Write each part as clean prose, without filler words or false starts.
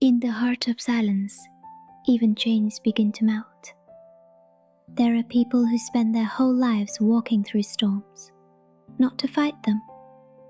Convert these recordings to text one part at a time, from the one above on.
In the heart of silence, even chains begin to melt. There are people who spend their whole lives walking through storms, not to fight them,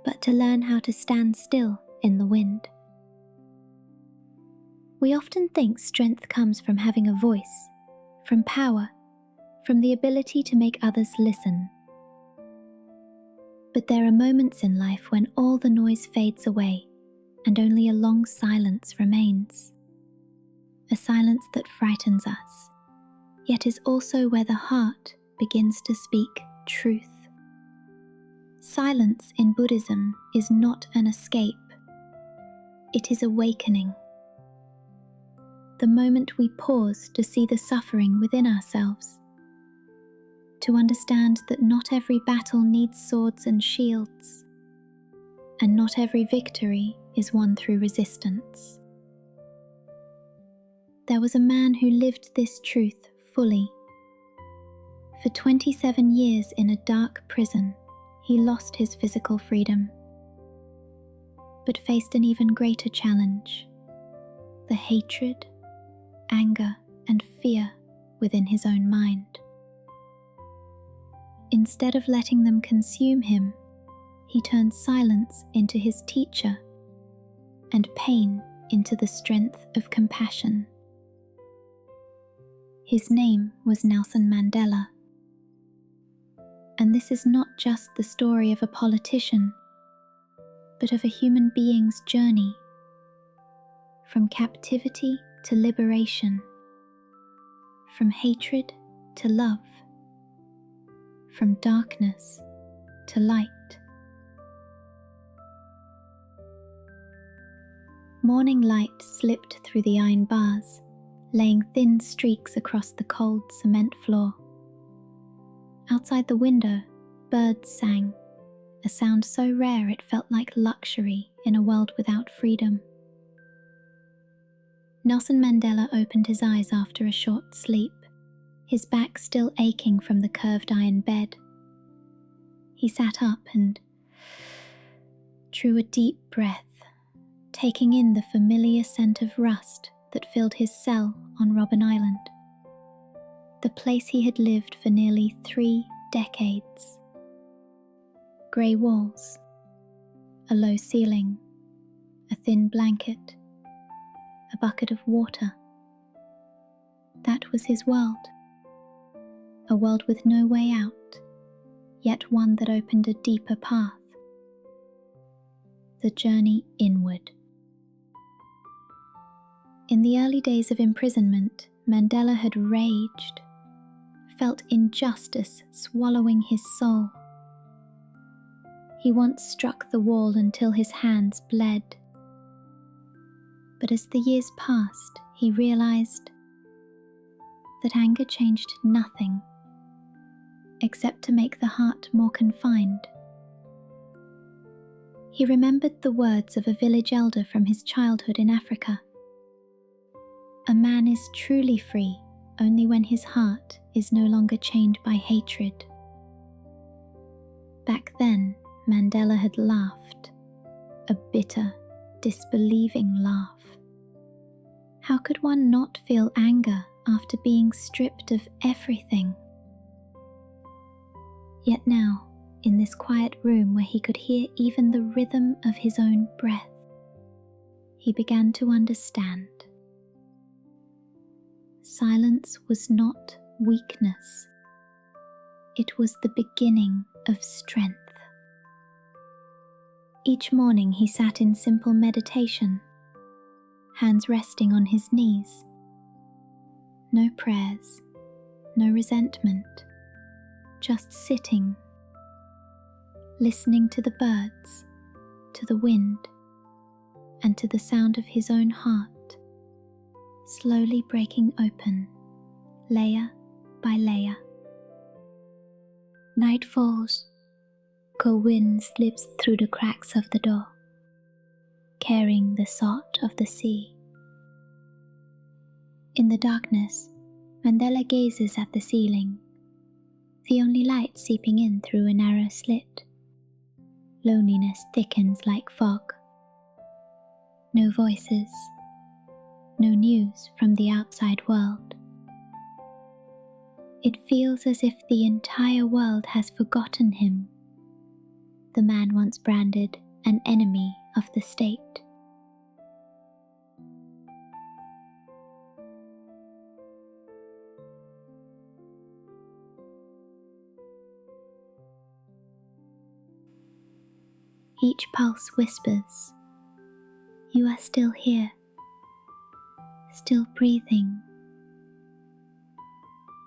but to learn how to stand still in the wind. We often think strength comes from having a voice, from power, from the ability to make others listen. But there are moments in life when all the noise fades away and only a long silence remains. A silence that frightens us, yet is also where the heart begins to speak truth. Silence in Buddhism is not an escape. It is awakening. The moment we pause to see the suffering within ourselves, to understand that not every battle needs swords and shields, and not every victory is won through resistance. There was a man who lived this truth fully. For 27 years in a dark prison, he lost his physical freedom, but faced an even greater challenge: the hatred, anger, and fear within his own mind. Instead of letting them consume him, he turned silence into his teacher and pain into the strength of compassion. His name was Nelson Mandela. And this is not just the story of a politician, but of a human being's journey, from captivity to liberation, from hatred to love, from darkness to light. Morning light slipped through the iron bars, laying thin streaks across the cold cement floor. Outside the window, birds sang, a sound so rare it felt like luxury in a world without freedom. Nelson Mandela opened his eyes after a short sleep, his back still aching from the curved iron bed. He sat up and drew a deep breath, taking in the familiar scent of rust that filled his cell on Robben Island, the place he had lived for nearly 3 decades. Grey walls, a low ceiling, a thin blanket, a bucket of water. That was his world. A world with no way out, yet one that opened a deeper path. The journey inward. In the early days of imprisonment, Mandela had raged, felt injustice swallowing his soul. He once struck the wall until his hands bled. But as the years passed, he realized that anger changed nothing, except to make the heart more confined. He remembered the words of a village elder from his childhood in Africa. A man is truly free only when his heart is no longer chained by hatred. Back then, Mandela had laughed, a bitter, disbelieving laugh. How could one not feel anger after being stripped of everything? Yet now, in this quiet room where he could hear even the rhythm of his own breath, he began to understand. Silence was not weakness. It was the beginning of strength. Each morning he sat in simple meditation, hands resting on his knees. No prayers, no resentment, just sitting, listening to the birds, to the wind, and to the sound of his own heart, slowly breaking open, layer by layer. Night falls. Cold wind slips through the cracks of the door, carrying the salt of the sea. In the darkness, Mandela gazes at the ceiling, the only light seeping in through a narrow slit. Loneliness thickens like fog. No voices, no news from the outside world. It feels as if the entire world has forgotten him, the man once branded an enemy of the state. Each pulse whispers, "You are still here, still breathing."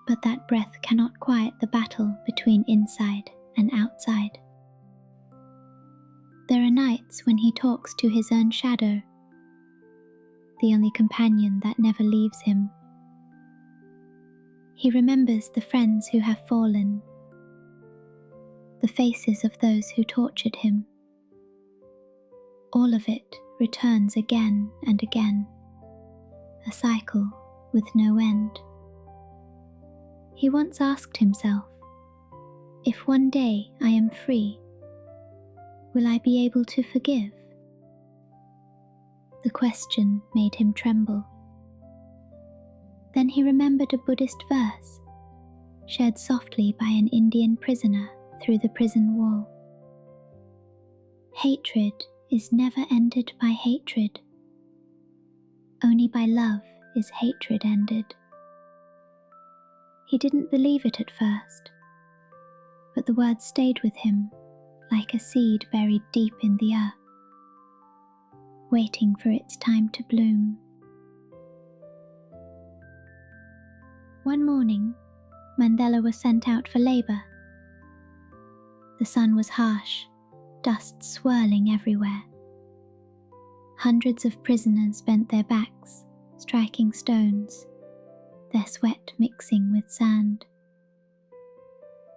But that breath cannot quiet the battle between inside and outside. There are nights when he talks to his own shadow, the only companion that never leaves him. He remembers the friends who have fallen, the faces of those who tortured him. All of it returns again and again, a cycle with no end. He once asked himself, "If one day I am free, will I be able to forgive?" The question made him tremble. Then he remembered a Buddhist verse, shared softly by an Indian prisoner through the prison wall. Hatred is never ended by hatred. Only by love is hatred ended. He didn't believe it at first, but the words stayed with him like a seed buried deep in the earth, waiting for its time to bloom. One morning, Mandela was sent out for labor. The sun was harsh, dust swirling everywhere. Hundreds of prisoners bent their backs, striking stones, their sweat mixing with sand.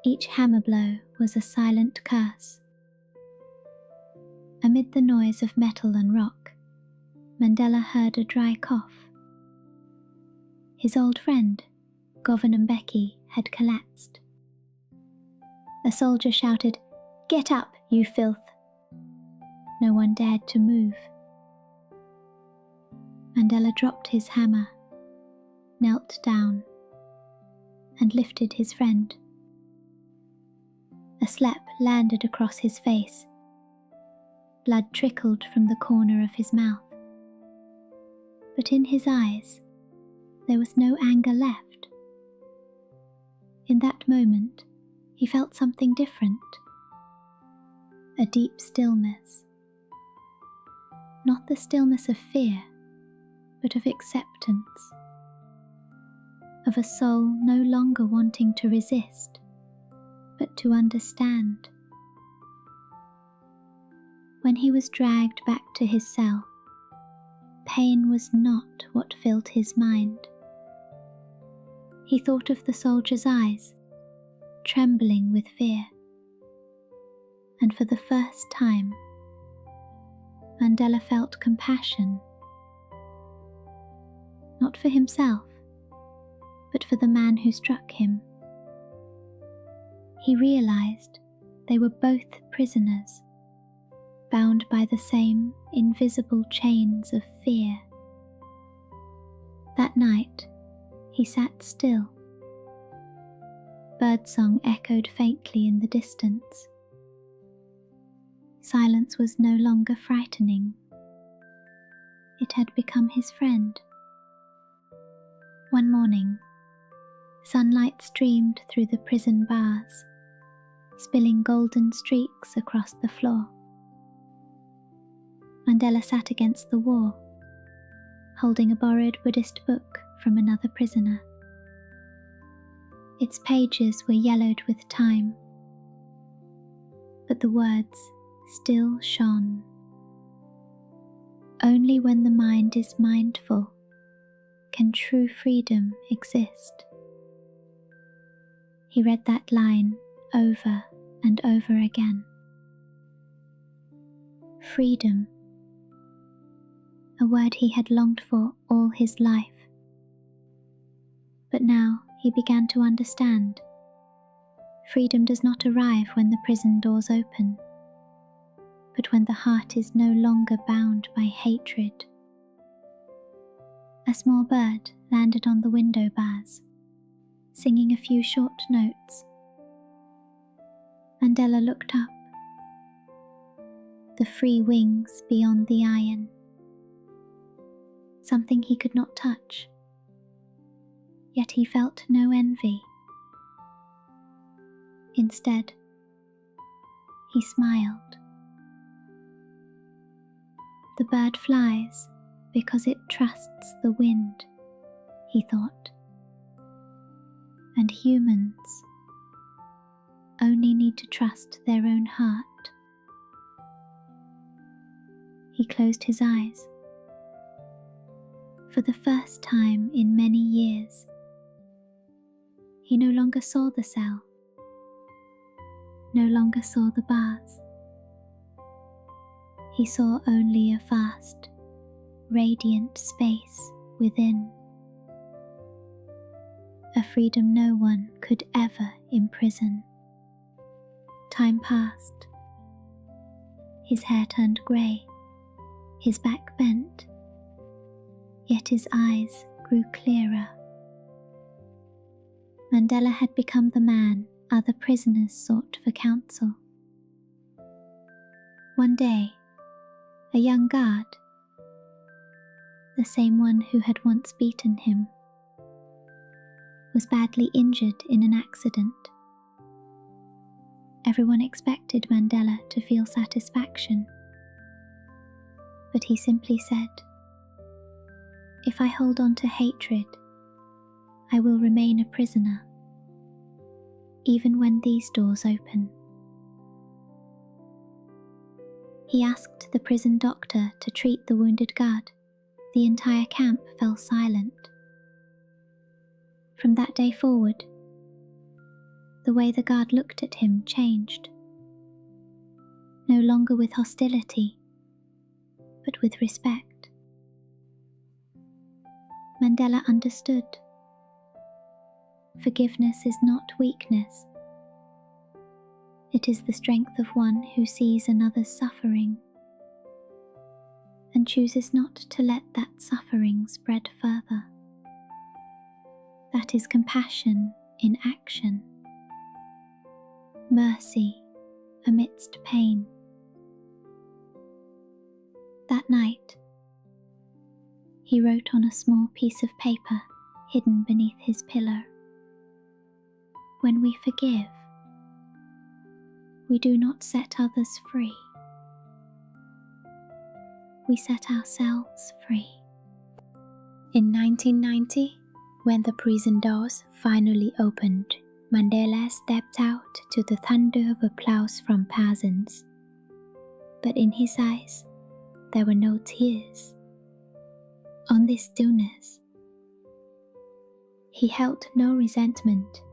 Each hammer blow was a silent curse. Amid the noise of metal and rock, Mandela heard a dry cough. His old friend, Governor Mbeki, had collapsed. A soldier shouted, "Get up, you filth!" No one dared to move. Mandela dropped his hammer, knelt down, and lifted his friend. A slap landed across his face. Blood trickled from the corner of his mouth. But in his eyes, there was no anger left. In that moment, he felt something different. A deep stillness. Not the stillness of fear, but of acceptance. Of a soul no longer wanting to resist, but to understand. When he was dragged back to his cell, pain was not what filled his mind. He thought of the soldier's eyes, trembling with fear. And for the first time, Mandela felt compassion. Not for himself, but for the man who struck him. He realized they were both prisoners, bound by the same invisible chains of fear. That night, he sat still. Birdsong echoed faintly in the distance. Silence was no longer frightening. It had become his friend. One morning, sunlight streamed through the prison bars, spilling golden streaks across the floor. Mandela sat against the wall, holding a borrowed Buddhist book from another prisoner. Its pages were yellowed with time, but the words still shone. Only when the mind is mindful can true freedom exist. He read that line over and over again. Freedom, a word he had longed for all his life. But now he began to understand. Freedom does not arrive when the prison doors open, but when the heart is no longer bound by hatred. A small bird landed on the window bars, singing a few short notes. Mandela looked up. The free wings beyond the iron. Something he could not touch. Yet he felt no envy. Instead, he smiled. The bird flies because it trusts the wind, he thought. And humans only need to trust their own heart. He closed his eyes. For the first time in many years, he no longer saw the cell, no longer saw the bars. He saw only a vast, radiant space within, a freedom no one could ever imprison. Time passed. His hair turned grey, his back bent, yet his eyes grew clearer. Mandela had become the man other prisoners sought for counsel. One day, a young guard, the same one who had once beaten him, was badly injured in an accident. Everyone expected Mandela to feel satisfaction, but he simply said, "If I hold on to hatred, I will remain a prisoner, even when these doors open." He asked the prison doctor to treat the wounded guard. The entire camp fell silent. From that day forward, the way the guard looked at him changed. No longer with hostility, but with respect. Mandela understood. Forgiveness is not weakness. It is the strength of one who sees another's suffering and chooses not to let that suffering spread further. That is compassion in action. Mercy amidst pain. That night, he wrote on a small piece of paper hidden beneath his pillow, "When we forgive, we do not set others free. We set ourselves free." In 1990, when the prison doors finally opened, Mandela stepped out to the thunder of applause from thousands. But in his eyes, there were no tears. On this stillness, he held no resentment,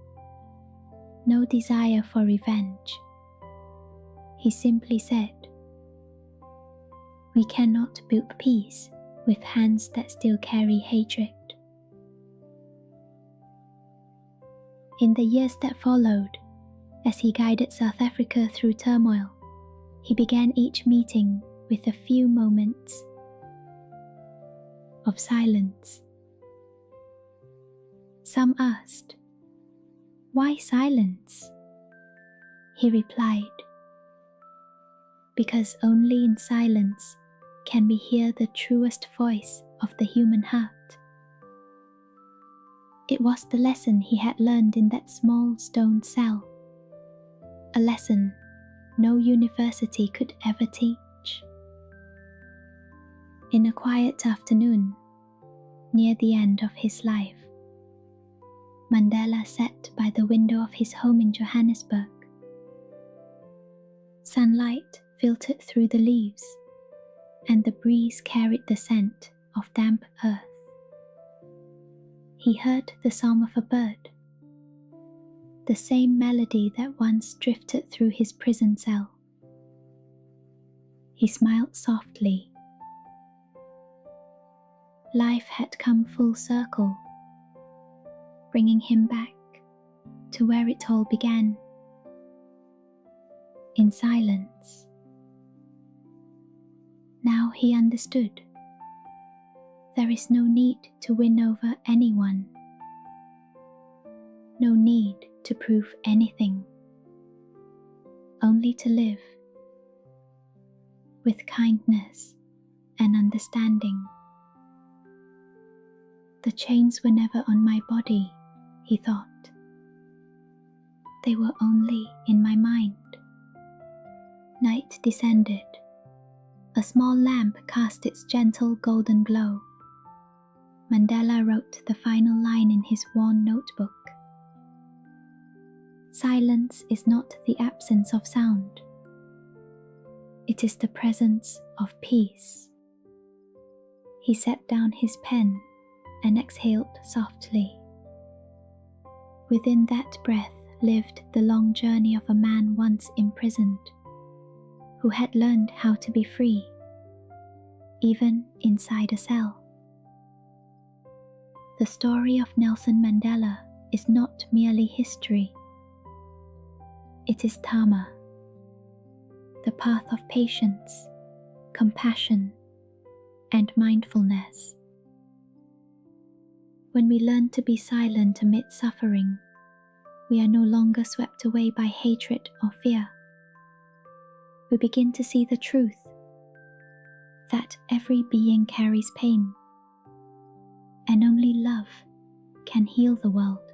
no desire for revenge. He simply said, "We cannot build peace with hands that still carry hatred." In the years that followed, as he guided South Africa through turmoil, he began each meeting with a few moments of silence. Some asked, "Why silence?" He replied, "Because only in silence can we hear the truest voice of the human heart." It was the lesson he had learned in that small stone cell, a lesson no university could ever teach. In a quiet afternoon, near the end of his life, Mandela sat by the window of his home in Johannesburg. Sunlight filtered through the leaves, and the breeze carried the scent of damp earth. He heard the song of a bird, the same melody that once drifted through his prison cell. He smiled softly. Life had come full circle, bringing him back to where it all began, in silence. Now he understood There is no need to win over anyone, no need to prove anything, only to live with kindness and understanding. The chains were never on my body, he thought. They were only in my mind. Night descended. A small lamp cast its gentle golden glow. Mandela wrote the final line in his worn notebook. Silence is not the absence of sound. It is the presence of peace. He set down his pen and exhaled softly. Within that breath lived the long journey of a man once imprisoned, who had learned how to be free, even inside a cell. The story of Nelson Mandela is not merely history. It is Dharma, the path of patience, compassion, and mindfulness. When we learn to be silent amid suffering, we are no longer swept away by hatred or fear. We begin to see the truth that every being carries pain, and only love can heal the world.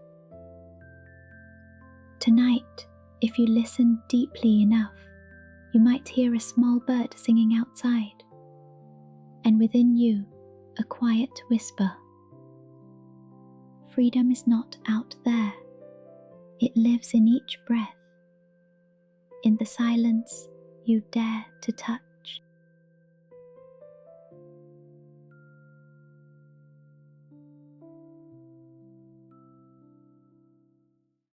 Tonight, if you listen deeply enough, you might hear a small bird singing outside, and within you, a quiet whisper. Freedom is not out there. It lives in each breath, in the silence you dare to touch.